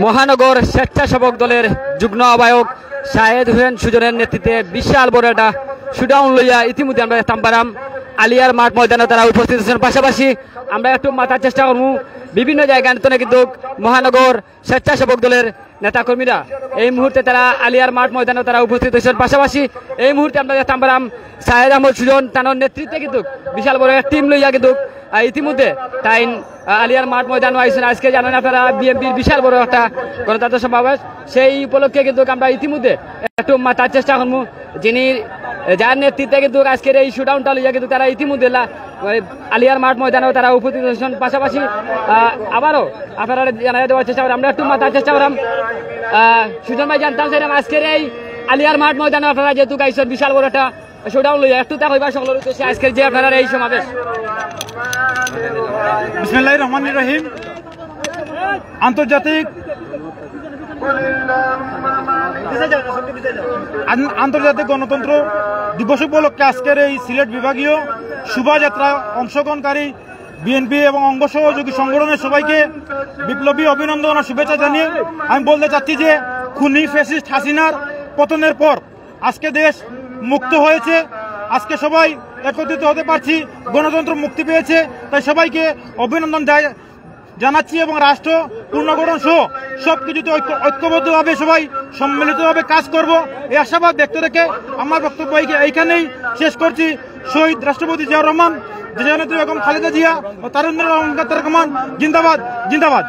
মহানগর স্বেচ্ছাসেবক দলের যুগ্ম আহ্বায়ক শাহেদ হুসেন সুজনের নেতৃত্বে বিশাল বড় একটা শুডাউন লইয়া ইতিমধ্যে আমরা তাম্বারাম আলিয়ার মাঠ ময়দানে তারা উপস্থিত আছেন। পাশাপাশি আমরা একটু মাথার চেষ্টা করবো বিভিন্ন জায়গায় কিন্তু মহানগর স্বেচ্ছাসেবক দলের নেতাকর্মীরা এই মুহূর্তে তারা আলিয়ার মাঠ ময়দানে তারা উপস্থিত হয়েছেন। পাশাপাশি এই মুহূর্তে আমরা তাম্বারাম শাহেদ আহমদ সুজন তানোর নেতৃত্বে কিন্তু বিশাল বড় একটা টিম লইয়া কিন্তু ইতিমধ্যে তাই আলিয়ার মাঠ ময়দানে আইসেন। আজকে জানেন আপনারা বিএনপির বিশাল বড় একটা গণতন্ত্র সমাবেশ, সেই উপলক্ষে কিন্তু আমরা ইতিমধ্যে একটু মাথার চেষ্টা করবো যিনি যার নেতৃত্বে কিন্তু আজকের এই শুডাউনটা লইয়া কিন্তু তারা ইতিমধ্যে আলিয়ার মাঠ ময়দানেও তারা উপস্থিত হয়েছেন। পাশাপাশি আবারও আপনারা জানাই দেওয়ার চেষ্টা করি, আমরা একটু মাথার চেষ্টা করলাম সুজন ভাই জানতাম চাইলাম আজকের এই আলিয়ার মাঠ ময়দানে আপনারা যেহেতু গাইছেন বিশাল বড় একটা শুডাউন লইয়া একটু তা হইবা সকলের উদ্দেশ্যে আজকের যে আপনারা এই সমাবেশ। বিসমিল্লাহির রহমানির রহিম। আন্তর্জাতিক গণতন্ত্র দিবস উপলক্ষে আজকের এই সিলেট বিভাগীয় শোভাযাত্রায় অংশগ্রহণকারী বিএনপি এবং অঙ্গ সহযোগী সংগঠনের সবাইকে বিপ্লবী অভিনন্দন ও শুভেচ্ছা জানিয়ে আমি বলতে চাচ্ছি যে খুনি ফ্যাসিস্ট হাসিনার পতনের পর আজকে দেশ মুক্ত হয়েছে। আজকে সবাই একত্রিত হতে পারছি, গণতন্ত্র মুক্তি পেয়েছে, তাই সবাইকে অভিনন্দন জানাচ্ছি এবং রাষ্ট্র পুনর্গঠন সহ সবকিছুতে ঐক্যবদ্ধভাবে সবাই সম্মিলিতভাবে কাজ করব এই আশাবাদ ব্যক্ত রেখে আমার বক্তব্য এইখানেই শেষ করছি। শহীদ রাষ্ট্রপতি জিয়াউর রহমান, দেশনেত্রী বেগম খালেদা জিয়া ও তারুণ্যের রহমান জিন্দাবাদ জিন্দাবাদ।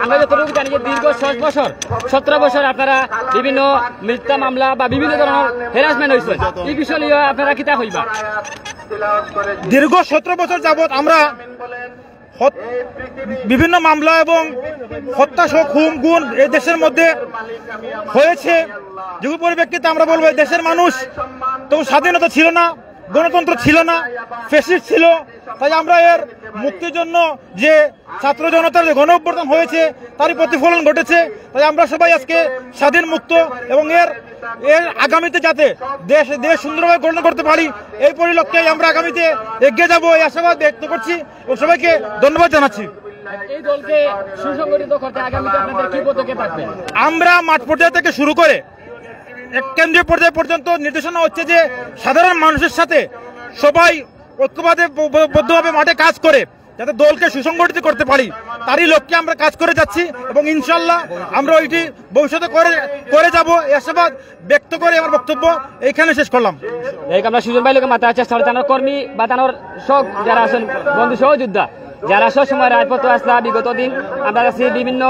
আমরা যতটুকু জানি যে দীর্ঘ 17 বছর আপনারা বিভিন্ন মিথ্যা মামলা বা বিভিন্ন ধরনের হ্যারাসমেন্ট হয়েছে, এই বিষয় নিয়ে আপনারা কিতা হইবা? দীর্ঘ 17 বছর যাবৎ আমরা বিভিন্ন মামলা এবং হত্যা সহ খুন গুণ এই দেশের মধ্যে হয়েছে। যে পরিপ্রেক্ষিতে আমরা বলবো দেশের মানুষ তখন স্বাধীনতা ছিল না, গণতন্ত্র ছিল না, ফ্যাসিস্ট ছিল। তাই আমরা এর মুক্তির জন্য যে ছাত্র জনতার যে গণ অভ্যুত্থান হয়েছে তারই প্রতিফলন ঘটেছে। তাই আমরা সবাই আজকে স্বাধীন মুক্ত এবং এর আগামীতে যাতে দেশ সুন্দরভাবে গঠন করতে পারি এই পরিলক্ষ্যে আমরা আগামীতে এগিয়ে যাবো এই আশাবাদ ব্যক্ত করছি ও সবাইকে ধন্যবাদ জানাচ্ছি। এই দলকে সুসংগঠিত করতে আগামীতে আপনাদের কি পদক্ষেপ থাকবে? আমরা মাঠ পর্যায় থেকে শুরু করে কেন্দ্রীয় পর্যায় পর্যন্ত নির্দেশনা হচ্ছে যে সাধারণ মানুষের সাথে সবাই ঐক্যবদ্ধভাবে মাঠে কাজ করে যাতে দলকে সুসংগঠিত করতে পারি তারই লক্ষ্যে আমরা কাজ করে যাচ্ছি এবং ইনশাল্লাহ আমরা ওইটি ভবিষ্যতে করে যাব এই আশাবাদ ব্যক্ত করে আমার বক্তব্য এইখানে শেষ করলাম। আমরা সুজন ভাই লোকের মাথায় চেষ্টা তানোর কর্মী বা তানোর সব যারা আছেন বন্ধু সহযোদ্ধা যারা সবসময় রাজপথ আসলা বিগত দিন আমরা কাছে বিভিন্ন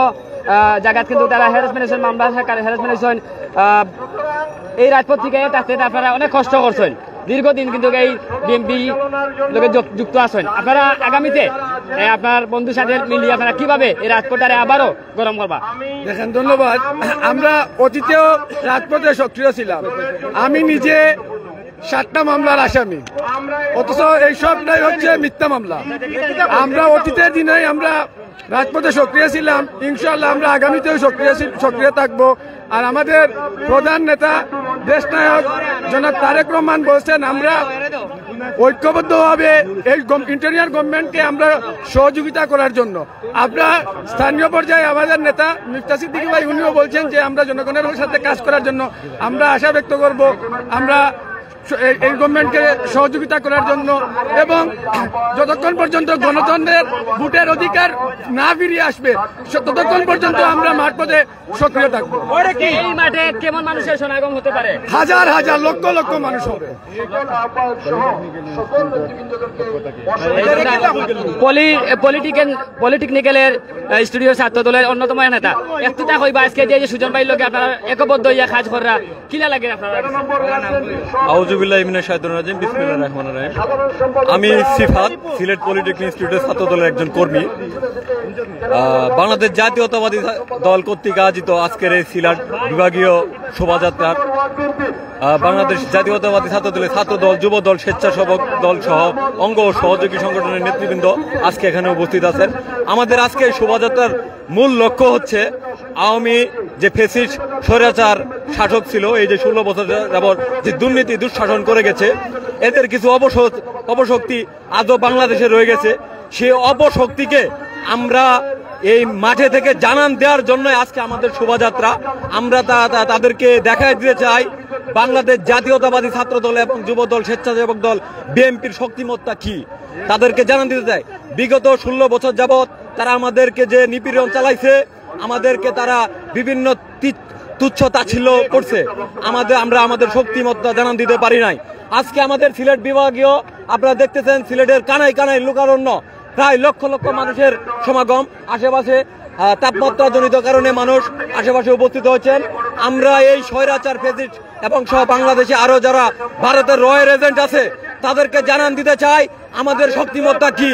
জায়গা কিন্তু তারা হ্যারাসমেন্ট মামলা হ্যারাসমেন্ট এই রাজপথ থেকে তাতে আপনারা অনেক কষ্ট করছেন দীর্ঘদিন কিন্তু এই বিএনপি লোকে যুক্ত আছেন। আপনারা আগামীতে আপনার বন্ধুর সাথে মিলিয়ে আপনারা কিভাবে এই রাজপথটারে আবারও গরম করবা? দেখেন, ধন্যবাদ। আমরা অতীতেও রাজপথে সক্রিয় ছিলাম। আমি নিজে 7টা মামলার আসামি, অথচ এইসবটাই হচ্ছে মিথ্যা মামলা। আমরা অতীতের দিনেই আমরা রাজপথে সক্রিয় ছিলাম, ইনশাআল্লাহ আমরা আগামীতেও সক্রিয় থাকবো। আর আমাদের প্রধান নেতা দেশনায়ক জনাব তারেক রহমান বলছেন আমরা ঐক্যবদ্ধভাবে এই ইন্টেরিয়র গভর্নমেন্টকে আমরা সহযোগিতা করার জন্য। আমরা স্থানীয় পর্যায়ে আমাদের নেতা মিফতা সিদ্দিকী ভাই উনিও বলছেন যে আমরা জনগণের সাথে কাজ করার জন্য আমরা আশা ব্যক্ত করব আমরা এই গভর্নমেন্টকে সহযোগিতা করার জন্য এবং যতক্ষণ পর্যন্ত গণতন্ত্রের ভোটের অধিকার না ফিরিয়ে আসবে ততক্ষণ পর্যন্ত আমরা মাঠ পথে সক্রিয় থাকবো। এই মাঠে কেমন মানুষের সমাগম হতে পারে? হাজার হাজার লক্ষ লক্ষ মানুষ হবে। পলিটেকনিক্যালের স্টুডিও ছাত্র দলের অন্যতম নেতা একটু তা হইবা আজকে যে সুজন ভাইয়ের লোকে আপনারা একবদ্ধ হইয়া কাজ করা কিলা লাগে আপনারা? আমি সিফাত, সিলেট পলিটেকনিক ইনস্টিটিউটের ছাত্র দলের একজন কর্মী। বাংলাদেশ জাতীয়তাবাদী দল কর্তৃক আয়োজিত আজকের এই সিলেট বিভাগীয় শোভাযাত্রার বাংলাদেশ জাতীয়তাবাদী ছাত্র দলের ছাত্র দল, যুব দল, স্বেচ্ছাসেবক দল সহ অঙ্গ ও সহযোগী সংগঠনের নেতৃবৃন্দ আজকে এখানে উপস্থিত আছেন। আমাদের আজকে শোভাযাত্রার মূল লক্ষ্য হচ্ছে আওয়ামী যে ফ্যাসিস্ট স্বৈরাচার শাসক ছিল, এই যে 16 বছর যাবৎ যে দুর্নীতি দুঃশাসন করে গেছে, এদের কিছু অপশক্তি আজও বাংলাদেশে রয়ে গেছে। সেই অপশক্তিকে আমরা এই মাঠে থেকে জানান দেওয়ার জন্য আজকে আমাদের শোভাযাত্রা। আমরা তাদেরকে দেখাই দিতে চাই বাংলাদেশ জাতীয়তাবাদী ছাত্র দল এবং যুব দল, স্বেচ্ছাসেবক দল বিএনপির শক্তিমত্তা কি, তাদেরকে জানান দিতে চাই। বিগত 16 বছর যাবৎ তারা আমাদেরকে যে নিপীড়ন চালাইছে, আমাদেরকে তারা বিভিন্ন তুচ্ছ তাচ্ছিল্য করছে, আমরা আমাদের শক্তিমত্তা জানান দিতে পারি নাই। আজকে আমাদের সিলেট বিভাগীয় আপনারা দেখতেছেন সিলেটের কানায় কানায় লোকারণ্য, প্রায় লক্ষ লক্ষ মানুষের সমাগম। আশেপাশে তাপমাত্রা জনিত কারণে মানুষ আশেপাশে উপস্থিত হয়েছেন। আমরা এই স্বৈরাচার ফ্যাসিস্ট এবং সহ বাংলাদেশে আরো যারা ভারতের রয়ের এজেন্ট আছে তাদেরকে জানান দিতে চাই আমাদের শক্তিমত্তা কি।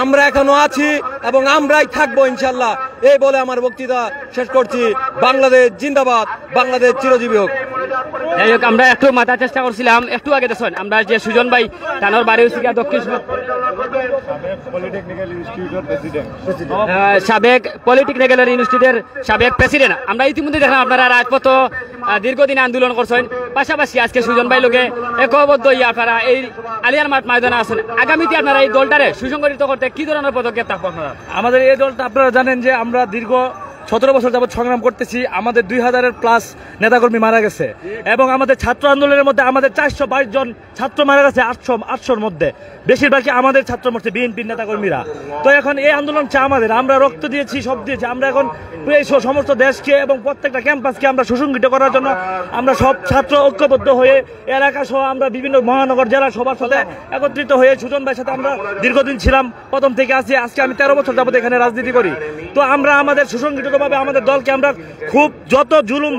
আমরা এখনো আছি এবং আমরাই থাকবো ইনশাল্লাহ। এই বলে আমার বক্তৃতা শেষ করছি। বাংলাদেশ জিন্দাবাদ, বাংলাদেশ চিরজীবী হোক। যাই হোক, আমরা একটু মাথার চেষ্টা করছিলাম একটু আগে দেখুন আমরা যে সুজন ভাই তানোর বাড়ি হচ্ছে দক্ষিণ সাবেক পলিটেকনিক্যাল ইনস্টিটিউটের সাবেক প্রেসিডেন্ট। আমরা ইতিমধ্যে দেখলাম আপনারা রাজপথ দীর্ঘদিন আন্দোলন করছেন, পাশাপাশি আজকে সুজন ভাই লোকে একবদ্ধ আপনারা এই আলিয়ার মাঠ ময়দানে আছেন। আগামীতে আপনারা এই দলটারে সুসংগঠিত করতে কি ধরনের পদক্ষেপ থাকবো আপনারা? আমাদের এই দলটা আপনারা জানেন যে আমরা দীর্ঘ 17 বছর যাবৎ সংগ্রাম করতেছি। আমাদের 2000-এর প্লাস নেতাকর্মী মারা গেছে এবং আমাদের ছাত্র আন্দোলনের মধ্যে আমাদের 422 জন ছাত্র মারা গেছে। 800-র মধ্যে বেশিরভাগই আমাদের ছাত্র মরছে, বিএনপির নেতাকর্মীরা। তো এখন এই আন্দোলন চা আমাদের, আমরা রক্ত দিয়েছি, সব দিয়েছি। আমরা এখন এই সমস্ত দেশকে এবং প্রত্যেকটা ক্যাম্পাসকে আমরা সুসংগঠিত করার জন্য আমরা সব ছাত্র ঐক্যবদ্ধ হয়ে এলাকা সহ আমরা বিভিন্ন মহানগর জেলা সবার সাথে একত্রিত হয়ে সুজন ভাইয়ের সাথে আমরা দীর্ঘদিন ছিলাম, প্রথম থেকে আছি। আজকে আমি 13 বছর যাবত এখানে রাজনীতি করি। তো আমরা আমাদের সুসংগঠিতভাবে আমাদের দলকে আমরা খুব যত জুলুম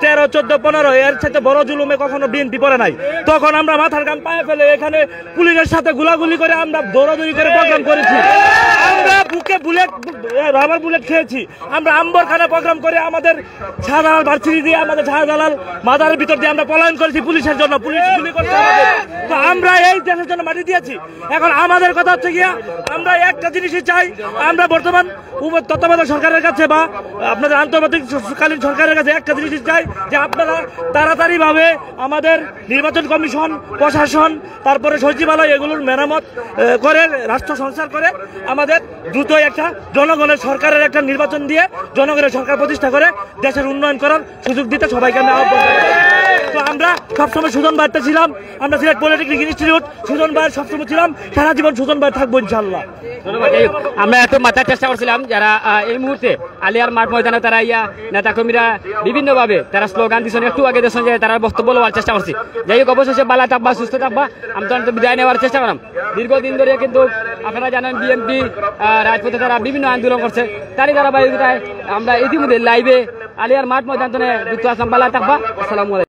13, 14, 15 এর সাথে বড় জুলুমে কখনো বিএনপি পড়ে নাই। তখন আমরা মাথার গাম পায়ে ফেলে এখানে পুলিশের সাথে গুলাগুলি করে আমরা দৌড়াদৌড়ি করে প্রোগ্রাম করেছি। আমরা বুকে রাবার বুলেট খেয়েছি। আমরা আম্বরখানা প্রোগ্রাম করে আমাদের শাহজালাল ভার্সিটি দিয়ে আমাদের শাহজালাল মাদারের ভিতর দিয়ে আমরা পলায়ন করেছি পুলিশের জন্য। পুলিশ গুলি করছে আমাদের। তো আমরা এই দেশের জন্য মাটি দিয়েছি। এখন আমাদের কথা হচ্ছে গিয়া আমরা একটা জিনিসই চাই, আমরা বর্তমান তত্ত্বাবধায়ক সরকারের কাছে বা আপনাদের আন্তর্জাতিককালীন সরকারের কাছে একটা জিনিসই চাই যে আপনারা তাড়াতাড়ি ভাবে আমাদের নির্বাচন কমিশন, প্রশাসন, তারপরে সচিবালয় এগুলোর মেরামত করে রাষ্ট্র সংস্কার করে আমাদের দ্রুত একটা জনগণের সরকারের একটা নির্বাচন দিয়ে জনগণের সরকার প্রতিষ্ঠা করে দেশের উন্নয়ন করার সুযোগ দিতে সবাইকে আমি আহ্বান করি। তো আমরা সবসময় সুজন ভাইতে ছিলাম, আমরা সিলেট পলিটেকনিক ইনস্টিটিউট সুজন ভাইয়ের সবসময় ছিলাম, সারা জীবন সুজন ভাই থাকবো ইনশাল্লাহ। আমরা একটু মাথার চেষ্টা করছিলাম যারা এই মুহূর্তে আলিয়ার মাঠ ময়দানে তারা নেতাকর্মীরা বিভিন্ন ভাবে তারা স্লোগান দিচ্ছেন, একটু আগে দেখছেন যে তারা বক্তব্য বলার চেষ্টা করছি। যাই হোক, অবশেষে বালা থাকবা, সুস্থ থাকবা, আমরা তো বিদায় নেওয়ার চেষ্টা করলাম। দীর্ঘদিন ধরে কিন্তু আপনারা জানেন বিএনপি রাজপথে তারা বিভিন্ন আন্দোলন করছে, তারই ধারাবাহিকতায় আমরা ইতিমধ্যে লাইভে আলিয়ার মাঠ ময়দানে যুক্ত আসলাম। বালা থাকবা, আসসালামু আলাইকুম।